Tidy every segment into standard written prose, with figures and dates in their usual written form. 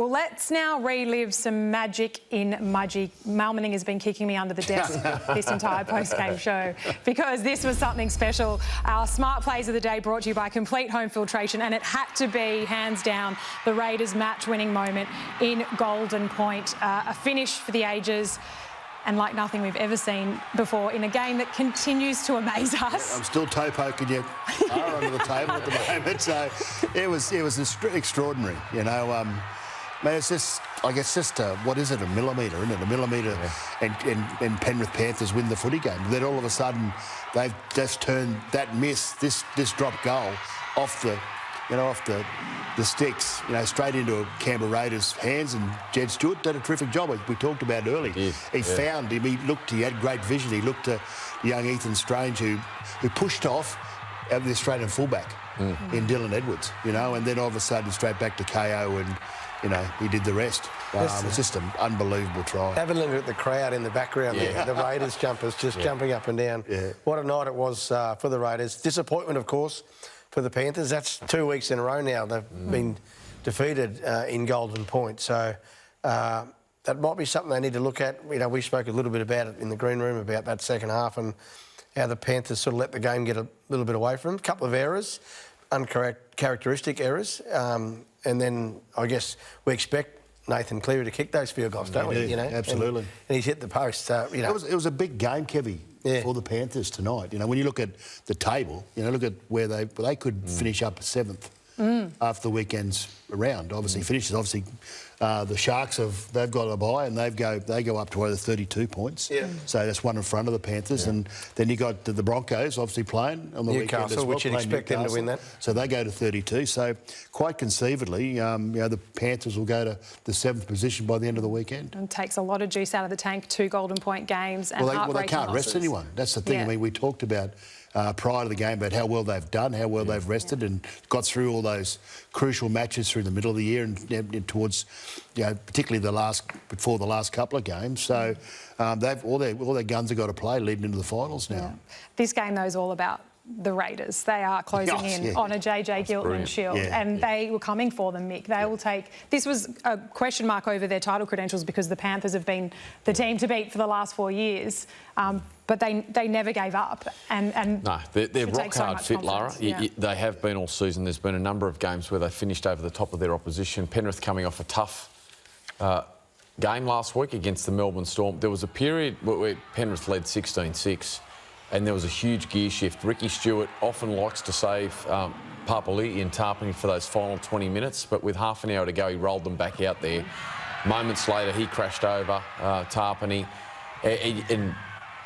Well, let's now relive some magic in Mudgee. Malmaning has been kicking me under the desk this entire post-game show because this was something special. Our smart plays of the day brought to you by Complete Home Filtration, and it had to be, hands down, the Raiders' match-winning moment in Golden Point. A finish for the ages, and like nothing we've ever seen before in a game that continues to amaze us. I'm still toe poking you under the table at the moment, so it was extraordinary, you know. Mate, it's just, I guess, what is it, a millimetre, isn't it? A millimetre, yeah. and Penrith Panthers win the footy game. Then all of a sudden, they've just turned that miss, this drop goal, off the sticks, straight into a Canberra Raiders' hands. And Jed Stewart did a terrific job. We talked about it earlier. He found him. He had great vision. He looked to young Ethan Strange, who pushed off out of the Australian fullback in Dylan Edwards, and then all of a sudden straight back to KO and. He did the rest. It's just an unbelievable try. Have a look at the crowd in the background there. The Raiders jumpers just jumping up and down. Yeah. What a night it was for the Raiders. Disappointment, of course, for the Panthers. That's 2 weeks in a row now. They've been defeated in Golden Point. So that might be something they need to look at. We spoke a little bit about it in the green room about that second half and how the Panthers sort of let the game get a little bit away from them. A couple of errors, uncharacteristic errors. And then I guess we expect Nathan Cleary to kick those field goals, don't we? Absolutely. And he's hit the post. It was a big game, Kevy, for the Panthers tonight. When you look at the table, look at where they could finish up 7th after the weekend's round. Obviously, finishes. The Sharks they've got a bye and they go up to over 32 points. Yeah. So that's one in front of the Panthers, and then you got the Broncos obviously playing on the weekend as well, which you'd expect them to win that. So they go to 32. So quite conceivably, the Panthers will go to the 7th position by the end of the weekend. And takes a lot of juice out of the tank. 2 Golden Point games and they can't rest anyone. That's the thing. Yeah. We talked about prior to the game about how well they've done, how well they've rested and got through all those crucial matches through the middle of the year and towards, particularly before the last couple of games. So all their guns have got to play leading into the finals now. Yeah. This game, though, is all about the Raiders. They are closing in on a JJ Giltinan shield, and they were coming for them, Mick. They will take... This was a question mark over their title credentials because the Panthers have been the team to beat for the last 4 years, but they never gave up. No, they're rock hard fit, Lara. They have been all season. There's been a number of games where they finished over the top of their opposition. Penrith coming off a tough game last week against the Melbourne Storm. There was a period where Penrith led 16-6. And there was a huge gear shift. Ricky Stewart often likes to save Papali'i and Tarpany for those final 20 minutes, but with half an hour to go, he rolled them back out there. Moments later, he crashed over Tarpany, and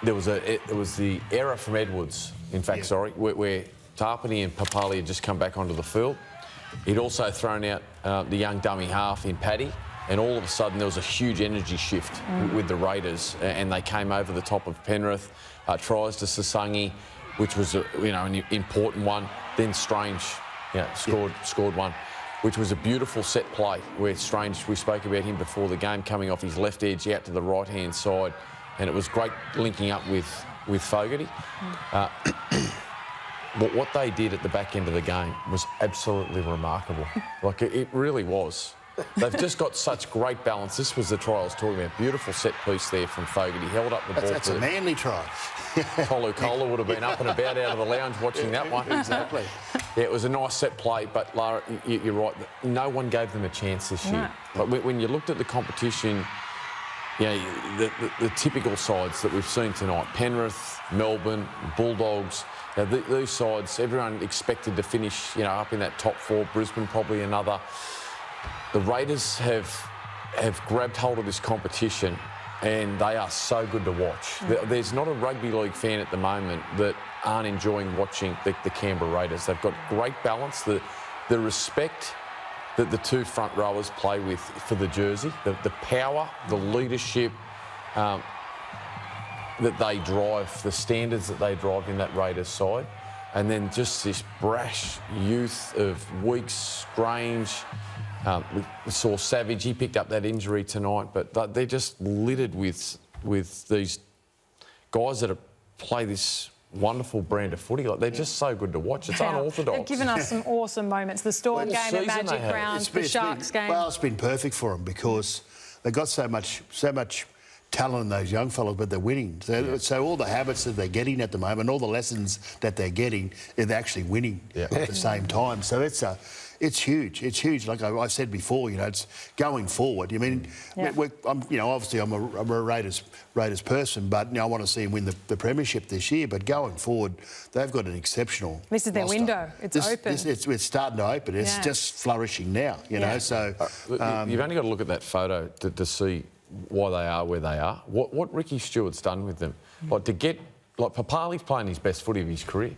there was the error from Edwards, in fact, where Tarpany and Papali'i had just come back onto the field. He'd also thrown out the young dummy half in Paddy, and all of a sudden there was a huge energy shift with the Raiders, and they came over the top of Penrith. Tries to Sasangi, which was an important one. Then Strange, scored one, which was a beautiful set play where Strange, we spoke about him before the game, coming off his left edge out to the right hand side, and it was great linking up with Fogarty. But what they did at the back end of the game was absolutely remarkable. Like it really was. They've just got such great balance. This was the try I was talking about. Beautiful set piece there from Fogarty. Held up the ball. That's a manly try. Tolu Kola would have been up and about out of the lounge watching that one. Exactly. Yeah, it was a nice set play, but Lara, you're right. No one gave them a chance this year. But when you looked at the competition, the typical sides that we've seen tonight, Penrith, Melbourne, Bulldogs, these sides, everyone expected to finish, up in that top 4. Brisbane probably another. The Raiders have grabbed hold of this competition and they are so good to watch. There's not a rugby league fan at the moment that aren't enjoying watching the Canberra Raiders. They've got great balance, the respect that the 2 front rowers play with for the jersey, the power, the leadership that they drive, the standards that they drive in that Raiders side. And then just this brash youth of Weeks, Strange. We saw Savage, he picked up that injury tonight, but they're just littered with these guys that play this wonderful brand of footy. Like, they're just so good to watch. It's unorthodox. They've given us some awesome moments. The Storm game at Magic Round, the Sharks game. Well, it's been perfect for them because they've got so much talent in those young fellas, but they're winning. So all the habits that they're getting at the moment, all the lessons that they're getting, they're actually winning at the same time. So it's huge. It's huge. Like I said before, you know, it's going forward. I mean, obviously I'm a Raiders person, but I want to see them win the premiership this year. But going forward, they've got an exceptional. This is their roster. window. It's open. It's starting to open. It's just flourishing now. You know, so you've only got to look at that photo to see why they are where they are. What Ricky Stewart's done with them, like to get Papali's playing his best footy of his career.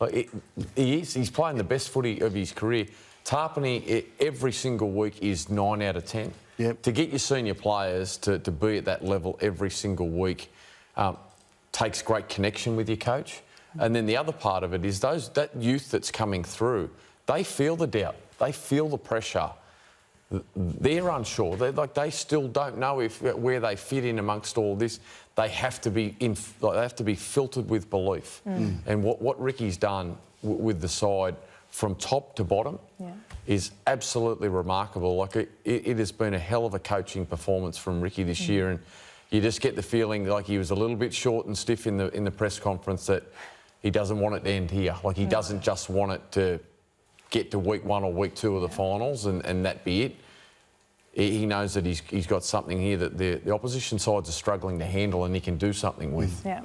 Like he's playing the best footy of his career. Tarpany every single week is 9 out of 10. Yep. To get your senior players to be at that level every single week takes great connection with your coach. And then the other part of it is that youth that's coming through, they feel the doubt, they feel the pressure. They're unsure. They still don't know where they fit in amongst all this. They have to be filtered with belief. And what Ricky's done with the side from top to bottom is absolutely remarkable. Like it has been a hell of a coaching performance from Ricky this year, and you just get the feeling like he was a little bit short and stiff in the press conference that he doesn't want it to end here. Like he doesn't just want it to get to week 1 or week 2 of the finals and that be it. He knows that he's got something here that the opposition sides are struggling to handle and he can do something with. Yeah.